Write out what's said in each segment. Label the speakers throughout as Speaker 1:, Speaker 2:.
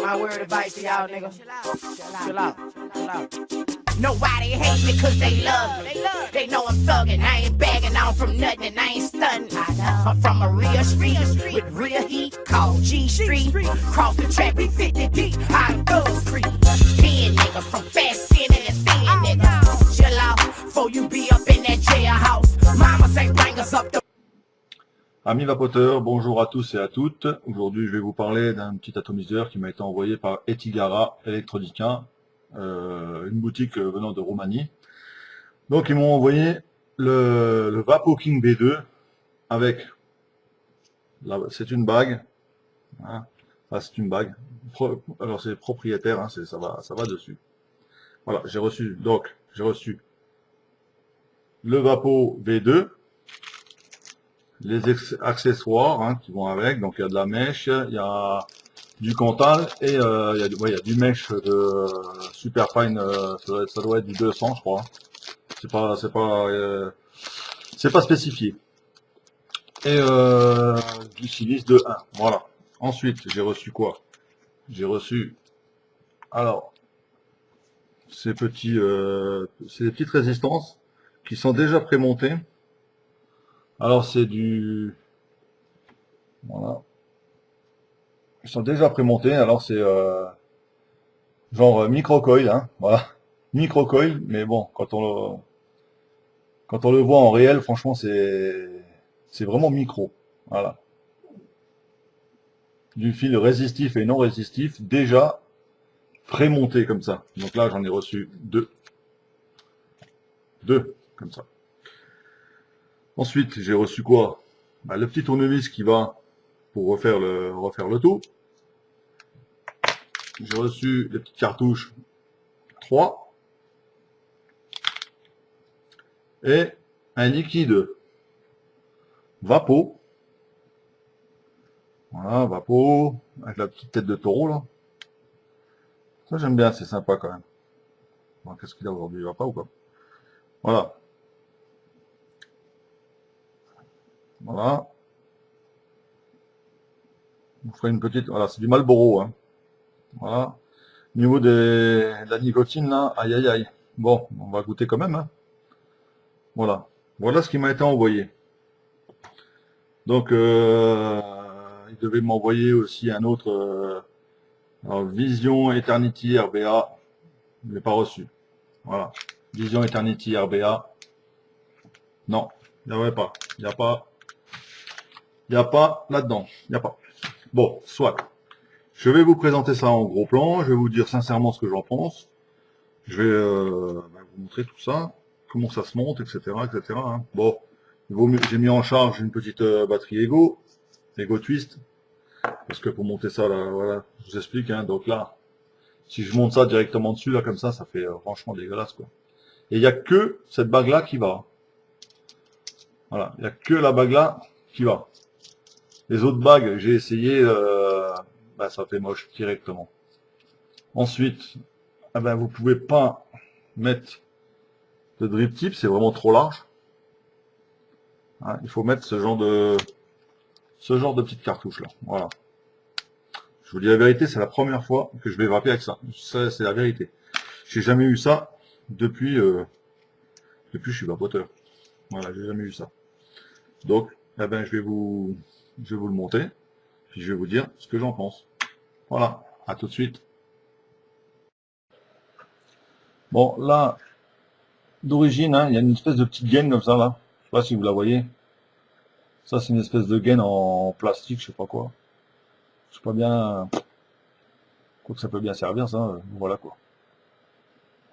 Speaker 1: My word advice to y'all, nigga. Chill out. Nobody hate me cause they love me. They know I'm thuggin'. I ain't bagging out from nothing and I ain't stuntin'. I'm from a real street with real heat called G Street. Cross the track, we 50 deep out of Thug Street. 10 niggas from fast skinning and thin niggas. Chill out before you be up in that jailhouse. Mama say bring us up the...
Speaker 2: Amis vapoteurs, bonjour à tous et à toutes. Aujourd'hui, je vais vous parler d'un petit atomiseur qui m'a été envoyé par Etigara Electronica, une boutique venant de Roumanie. Donc, ils m'ont envoyé le Vapo King V2 avec, c'est une bague. Hein, c'est une bague. Alors, c'est propriétaire, hein, ça va dessus. Voilà, j'ai reçu le Vapo V2. Les accessoires hein, qui vont avec, donc il y a de la mèche, il y a du Cantal et il y a du mèche de Super Fine, ça doit être du 200 je crois. C'est pas spécifié. Et du silice de 1. Voilà. Ensuite, j'ai reçu quoi? J'ai reçu alors ces petites résistances qui sont déjà prémontées. Alors c'est du... Voilà. Ils sont déjà prémontés, alors c'est genre micro-coil, hein, voilà. Micro-coil, mais bon, quand on le voit en réel, franchement c'est vraiment micro. Voilà. Du fil résistif et non résistif, déjà prémonté comme ça. Donc là j'en ai reçu deux. Deux, comme ça. Ensuite, j'ai reçu quoi? Le petit tournevis qui va pour refaire le tout. J'ai reçu les petites cartouches 3 et un liquide Vapo. Voilà, Vapo avec la petite tête de taureau là. Ça j'aime bien, c'est sympa quand même. Bon, qu'est-ce qu'il a aujourd'hui? Il va pas ou pas? Voilà. Voilà. On ferait une petite... Voilà, c'est du Marlboro. Hein. Voilà. Au niveau de la nicotine, là, aïe aïe aïe. Bon, on va goûter quand même. Hein. Voilà. Voilà ce qui m'a été envoyé. Donc, il devait m'envoyer aussi un autre Vision Eternity RBA. Je ne l'ai pas reçu. Voilà. Vision Eternity RBA. Non, il n'y avait pas. Il n'y a pas. Il n'y a pas là-dedans. Il n'y a pas. Bon, soit. Je vais vous présenter ça en gros plan. Je vais vous dire sincèrement ce que j'en pense. Je vais vous montrer tout ça. Comment ça se monte, etc. etc. Hein. Bon, j'ai mis en charge une petite batterie Ego Twist. Parce que pour monter ça, là, voilà, je vous explique. Hein, donc là, si je monte ça directement dessus, là, comme ça fait franchement dégueulasse, quoi. Et il n'y a que cette bague-là qui va. Voilà, il n'y a que la bague-là qui va. Les autres bagues, j'ai essayé, ça fait moche directement. Ensuite, vous pouvez pas mettre de drip tip, c'est vraiment trop large. Hein, il faut mettre ce genre de petite cartouche là. Voilà. Je vous dis la vérité, c'est la première fois que je vais vaper avec ça. Ça, c'est la vérité. J'ai jamais eu ça depuis je suis vapoteur. Voilà, j'ai jamais eu ça. Donc, je vais vous le monter, puis je vais vous dire ce que j'en pense. Voilà, à tout de suite. Bon, là, d'origine, hein, il y a une espèce de petite gaine comme ça, là. Je sais pas si vous la voyez. Ça, c'est une espèce de gaine en plastique, je sais pas quoi. Je sais pas bien... Quoi que ça peut bien servir, ça. Voilà, quoi.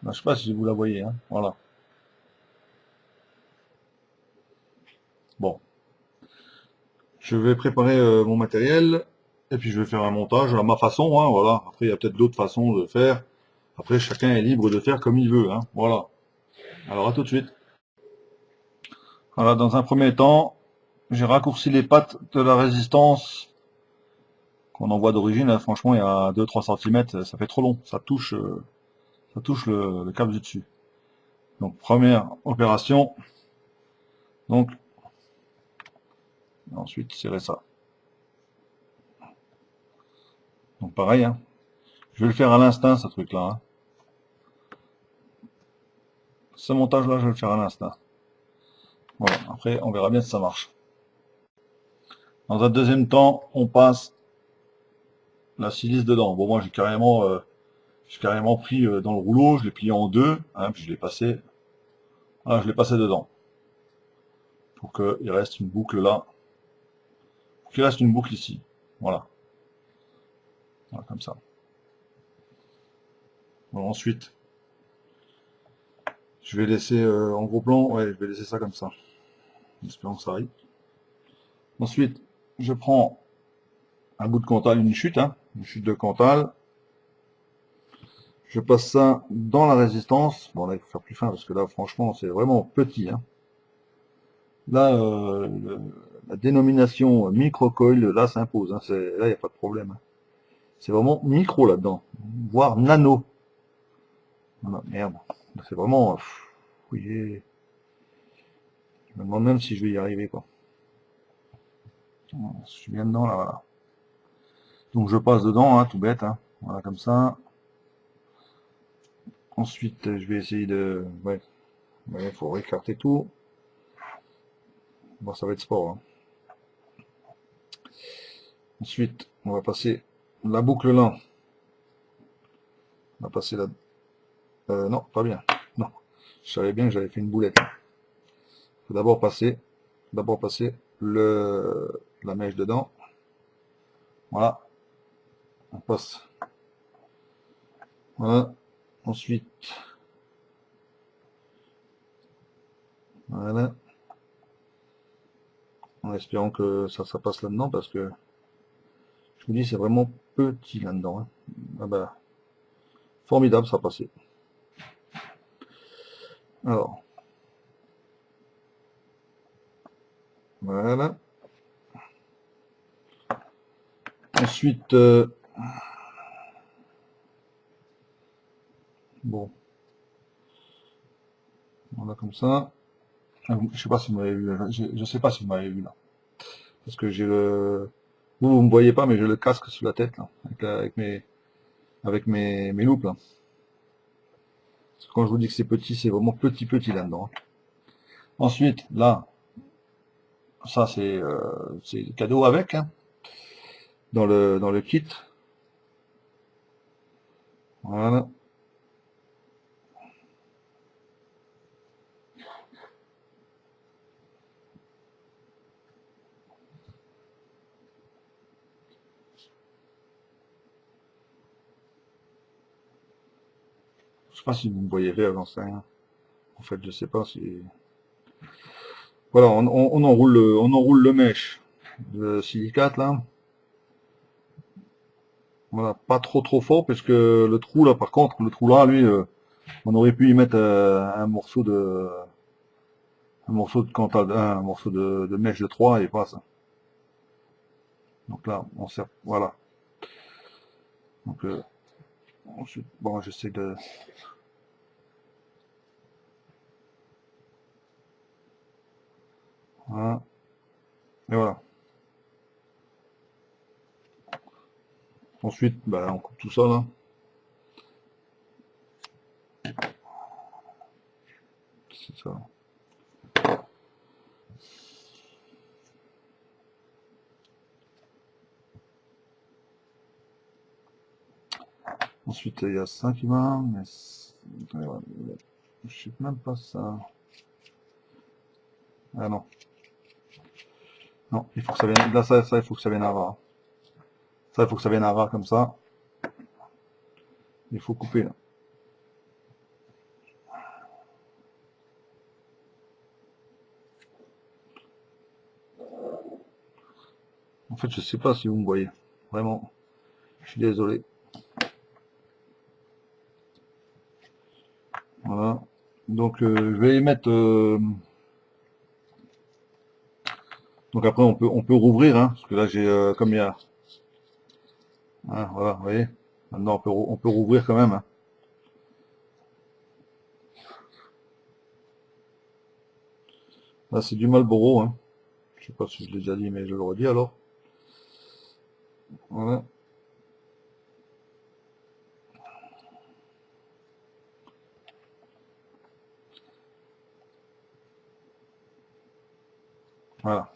Speaker 2: Là, je sais pas si vous la voyez, hein. Voilà. Bon. Je vais préparer mon matériel. Et puis, je vais faire un montage à ma façon, hein. Voilà. Après, il y a peut-être d'autres façons de faire. Après, chacun est libre de faire comme il veut, hein. Voilà. Alors, à tout de suite. Voilà, dans un premier temps, j'ai raccourci les pattes de la résistance qu'on en voit d'origine. Hein. Franchement, il y a 2-3 cm, ça fait trop long. Ça touche le câble du dessus. Donc, première opération. Donc, ensuite, tirer ça. Donc, pareil, hein. Je vais le faire à l'instinct, ce truc-là. Hein. Ce montage-là, je vais le faire à l'instinct. Voilà. Après, on verra bien si ça marche. Dans un deuxième temps, on passe la silice dedans. Bon, moi, j'ai carrément pris dans le rouleau, je l'ai plié en deux, hein, puis je l'ai passé. Voilà, je l'ai passé dedans. Pour qu'il reste une boucle là. Pour qu'il reste une boucle ici. Voilà. Voilà, comme ça. Bon, ensuite, je vais laisser en gros plan, ouais, je vais laisser ça comme ça. En espérant que ça arrive. Ensuite, je prends un bout de Cantal, une chute de Cantal. Je passe ça dans la résistance. Bon, là, il faut faire plus fin parce que là, franchement, c'est vraiment petit. Hein. Là, la dénomination microcoil, là, s'impose. Hein. Là, il n'y a pas de problème. Hein. C'est vraiment micro là-dedans, voire nano. Voilà, merde. C'est vraiment... oui, je me demande même si je vais y arriver, quoi. Je suis bien dedans, là, voilà. Donc, je passe dedans, hein, tout bête. Hein. Voilà, comme ça. Ensuite, je vais essayer de... Ouais, il faut écarter tout. Bon, ça va être sport. Hein. Ensuite, on va passer la boucle là. On va passer la... non, pas bien. Non, je savais bien que j'avais fait une boulette. Il faut d'abord passer la mèche dedans. Voilà. On passe. Voilà. Ensuite, voilà. En espérant que ça passe là-dedans parce que je vous dis c'est vraiment petit là-dedans. Hein. Ah bah, formidable, ça a passé. Alors, voilà. Ensuite, bon, voilà comme ça. Je sais pas si vous m'avez vu, je sais pas si vous m'avez vu là, parce que j'ai le, vous me voyez pas, mais j'ai le casque sous la tête là, avec mes loupes là. Parce que quand je vous dis que c'est petit, c'est vraiment petit là-dedans. Hein. Ensuite, là, ça c'est cadeau avec, hein, dans le kit. Voilà. Je sais pas si vous me voyez faire, j'en sais rien. En fait, je sais pas si. Voilà, on enroule le mèche de silicate là. Voilà, pas trop fort parce que le trou là, par contre, le trou là, lui, on aurait pu y mettre un morceau de cantal, un morceau de mèche de 3 et pas ça. Donc là, on sert, voilà. Donc ensuite, bon, j'essaie de. Voilà. Et voilà. Ensuite, bah, on coupe tout ça là. C'est ça. Ensuite, il y a ça qui va, mais je sais même pas ça. Ah non. Non, il faut que ça vienne. Là, ça, il faut que ça vienne à ras. Ça, il faut que ça vienne à ras comme ça. Il faut couper là. En fait, je sais pas si vous me voyez. Vraiment. Je suis désolé. Voilà. Donc, je vais y mettre. Donc après, on peut rouvrir, hein, parce que là, j'ai comme il y a. Hein, voilà, vous voyez. Maintenant, on peut rouvrir quand même. Hein. Là, c'est du Marlboro. Hein. Je sais pas si je l'ai déjà dit, mais je le redis alors. Voilà. Voilà.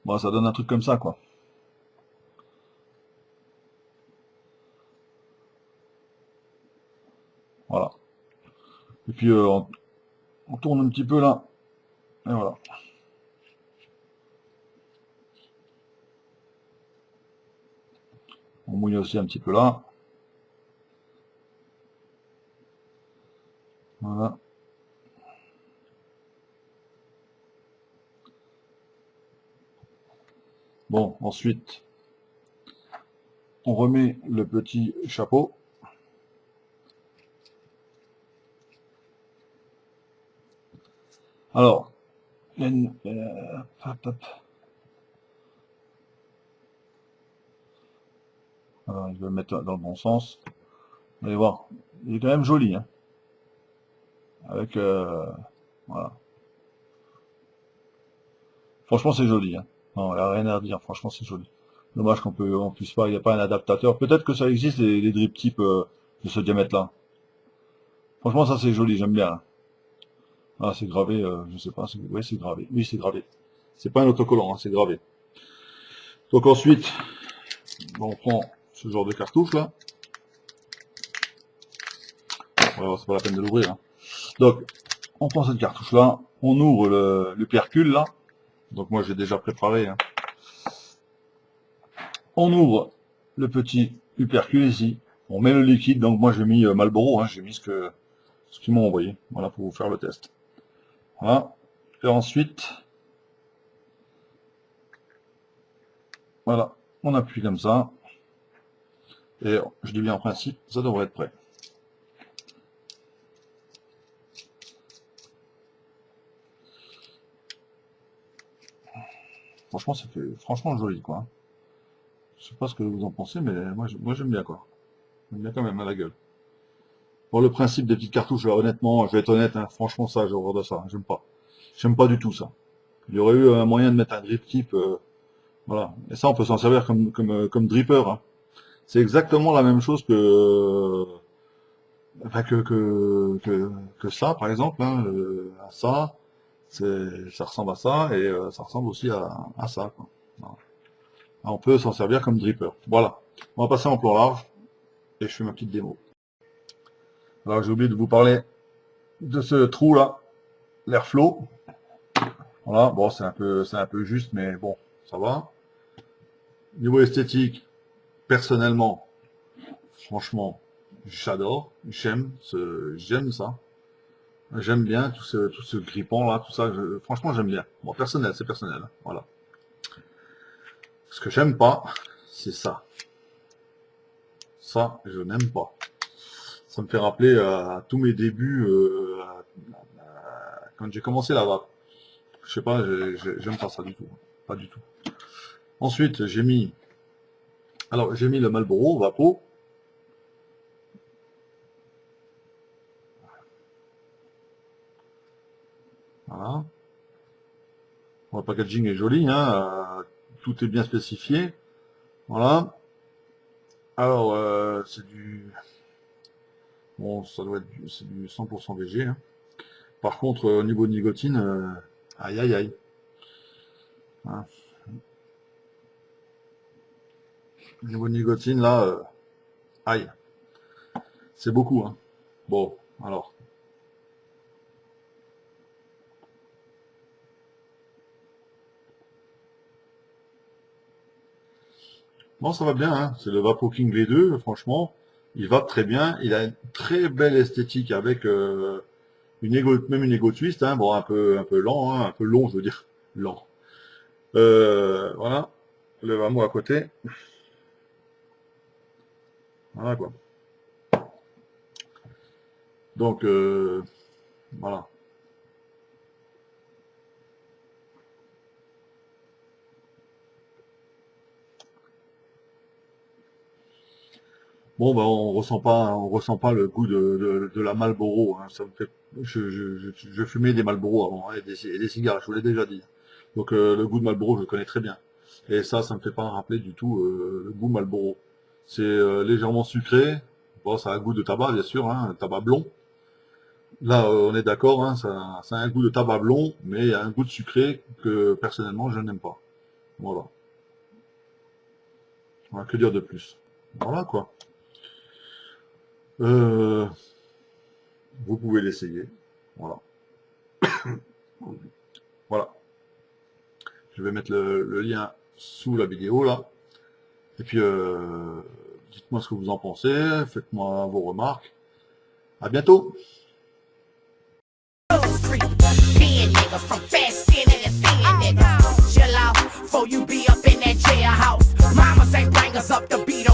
Speaker 2: Bon, ça donne un truc comme ça, quoi. Voilà. Et puis, on tourne un petit peu là. Et voilà. On mouille aussi un petit peu là. Voilà. Bon, ensuite, on remet le petit chapeau. Alors, il y a une, hop, hop. Alors, je vais le mettre dans le bon sens. Vous allez voir, il est quand même joli, hein. Avec, voilà. Franchement, c'est joli, hein. Non, il n'y a rien à dire. Franchement, c'est joli. Dommage on puisse pas, il n'y a pas un adaptateur. Peut-être que ça existe, les drip types de ce diamètre-là. Franchement, ça, c'est joli, j'aime bien, hein. Ah, c'est gravé, je sais pas, ouais, c'est gravé. Oui, c'est gravé. C'est pas un autocollant, hein, c'est gravé. Donc ensuite, bon, on prend ce genre de cartouche là. Voilà, c'est pas la peine de l'ouvrir, hein. Donc, on prend cette cartouche là, on ouvre le percule là. Donc moi j'ai déjà préparé, hein. On ouvre le petit uppercule ici. On met le liquide, donc moi j'ai mis Marlboro, hein, j'ai mis ce qu'ils m'ont envoyé. Voilà, pour vous faire le test. Voilà. Et ensuite, voilà, on appuie comme ça. Et je dis bien en principe, ça devrait être prêt. Franchement, ça fait franchement joli, quoi. Je sais pas ce que vous en pensez, mais moi j'aime bien, quoi. J'aime bien quand même à la gueule. Bon, le principe des petites cartouches, là, honnêtement, je vais être honnête, hein, franchement, ça, j'ai horreur de ça, hein, j'aime pas. J'aime pas du tout ça. Il y aurait eu un moyen de mettre un drip type, voilà. Et ça, on peut s'en servir comme dripper, hein. C'est exactement la même chose enfin, que ça, par exemple, hein, ça, ça ressemble à ça, et ça ressemble aussi à ça, quoi. Voilà. On peut s'en servir comme dripper. Voilà. On va passer en plan large, et je fais ma petite démo. Alors, j'ai oublié de vous parler de ce trou-là, l'airflow. Voilà, bon, c'est un peu juste, mais bon, ça va. Niveau esthétique, personnellement, franchement, j'adore, j'aime ça. J'aime bien tout ce grippant là, tout ça. Franchement, j'aime bien. Bon, personnel, c'est personnel, hein, voilà. Ce que j'aime pas, c'est ça. Ça, je n'aime pas. Ça me fait rappeler à tous mes débuts quand j'ai commencé la vape. Je sais pas, j'aime pas ça du tout. Pas du tout. Ensuite, j'ai mis le Marlboro Vapo. Voilà. Bon, le packaging est joli, hein, tout est bien spécifié. Voilà. Alors, c'est du... Bon, ça doit être c'est du 100% VG, hein. Par contre, au niveau de nicotine, aïe aïe aïe. Hein. Au niveau de nicotine, là, aïe. C'est beaucoup, hein. Bon, alors. Bon, ça va bien, hein. C'est le Vapo King V2, franchement. Il va très bien. Il a une très belle esthétique avec même une Ego Twist, hein. Bon, un peu lent, hein, un peu long, je veux dire. Lent. Voilà. Le Vamo à côté. Voilà, quoi. Donc, voilà. Bon, ben, on ressent pas le goût de la Marlboro, hein. Ça me fait, je fumais des Marlboro avant, hein, et des cigares, je vous l'ai déjà dit. Donc, le goût de Marlboro, je le connais très bien. Et ça me fait pas rappeler du tout le goût Marlboro. C'est légèrement sucré. Bon, ça a un goût de tabac, bien sûr, hein, un tabac blond. Là, on est d'accord, hein, ça a un goût de tabac blond, mais il y a un goût de sucré que personnellement je n'aime pas. Voilà. Voilà, que dire de plus? Voilà quoi. Euh, vous pouvez l'essayer. Voilà. Voilà. Je vais mettre le lien sous la vidéo là. Et puis dites-moi ce que vous en pensez, faites-moi vos remarques. À bientôt.
Speaker 1: Peeing niggas from fat skin and thin niggas. Chill out before you be up in that jailhouse. Mamas ain't bring us up to beat